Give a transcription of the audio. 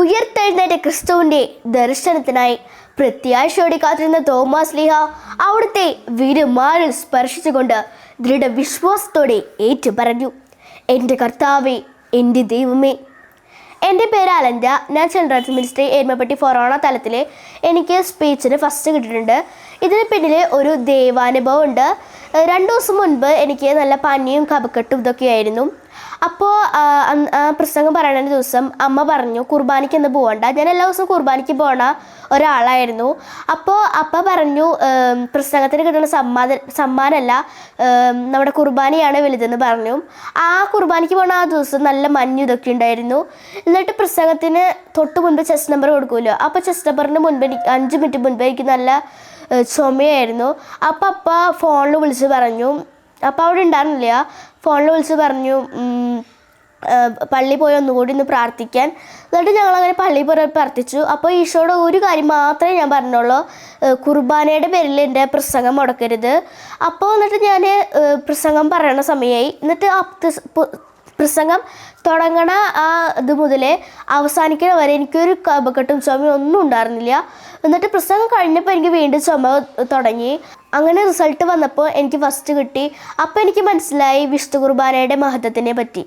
ഉയർത്തെഴുന്നേറ്റ ക്രിസ്തുവിൻ്റെ ദർശനത്തിനായി പ്രത്യാശയോടെ കാത്തിരുന്ന തോമാസ് ലീഹ അവിടുത്തെ വിരുമാറിൽ സ്പർശിച്ചുകൊണ്ട് ദൃഢവിശ്വാസത്തോടെ ഏറ്റുപറഞ്ഞു, എൻ്റെ കർത്താവേ, എൻ്റെ ദൈവമേ. എൻ്റെ പേര് അലഞ്ച. ഞാൻ ചിൽഡ്രൻസ് മിനിസ്ട്രി എരുമപ്പെട്ടി ഫൊറോണ തലത്തിൽ എനിക്ക് സ്പീച്ചിന് ഫസ്റ്റ് കിട്ടിയിട്ടുണ്ട്. ഇതിന് പിന്നിൽ ഒരു ദൈവാനുഭവം ഉണ്ട്. 2 ദിവസം മുൻപ് എനിക്ക് നല്ല പനിയും കഫക്കെട്ടും ഇതൊക്കെയായിരുന്നു. അപ്പോൾ പ്രസംഗം പറയുന്ന ദിവസം അമ്മ പറഞ്ഞു കുർബാനയ്ക്ക് ഒന്ന് പോകണ്ട. ഞാൻ എല്ലാ ദിവസവും കുർബാനയ്ക്ക് പോകണ ഒരാളായിരുന്നു. അപ്പോൾ അപ്പ പറഞ്ഞു പ്രസംഗത്തിന് കിട്ടുന്ന സമ്മാനമല്ല, നമ്മുടെ കുർബാനയാണ് വലുതെന്ന് പറഞ്ഞു. ആ കുർബാനയ്ക്ക് പോകണ ആ ദിവസം നല്ല മഞ്ഞ് ഇതൊക്കെ ഉണ്ടായിരുന്നു. എന്നിട്ട് പ്രസംഗത്തിന് തൊട്ട് മുൻപ് ചെസ്റ്റ് നമ്പർ കൊടുക്കുമല്ലോ, അപ്പോൾ ചെസ്റ്റ് നമ്പറിന് മുൻപ് എനിക്ക് 5 മിനിറ്റ് മുൻപ് എനിക്ക് നല്ല ചുമയായിരുന്നു. അപ്പം അപ്പ ഫോണിൽ വിളിച്ച് പറഞ്ഞു, അപ്പോൾ അവിടെ ഉണ്ടായിരുന്നില്ല, ഫോണിൽ വിളിച്ച് പറഞ്ഞു പള്ളി പോയി ഒന്നുകൂടി ഒന്ന് പ്രാർത്ഥിക്കാൻ. എന്നിട്ട് ഞങ്ങളങ്ങനെ പള്ളിയിൽ പോയി പ്രാർത്ഥിച്ചു. അപ്പോൾ ഈശോയുടെ ഒരു കാര്യം മാത്രമേ ഞാൻ പറഞ്ഞുള്ളൂ, കുർബാനയുടെ പേരിൽ എൻ്റെ പ്രസംഗം മുടക്കരുത്. അപ്പോൾ എന്നിട്ട് ഞാൻ പ്രസംഗം പറയണ സമയമായി. എന്നിട്ട് പ്രസംഗം തുടങ്ങണ ആ ഇത് മുതലേ അവസാനിക്കണ വരെ എനിക്കൊരു കഫക്കെട്ടും ചുമയും ഒന്നും ഉണ്ടായിരുന്നില്ല. എന്നിട്ട് പ്രസംഗം കഴിഞ്ഞപ്പോൾ എനിക്ക് വീണ്ടും ചുമ തുടങ്ങി. അങ്ങനെ റിസൾട്ട് വന്നപ്പോൾ എനിക്ക് ഫസ്റ്റ് കിട്ടി. അപ്പോൾ എനിക്ക് മനസ്സിലായി വിശുദ്ധ കുർബാനയുടെ മഹത്വത്തിനെ പറ്റി.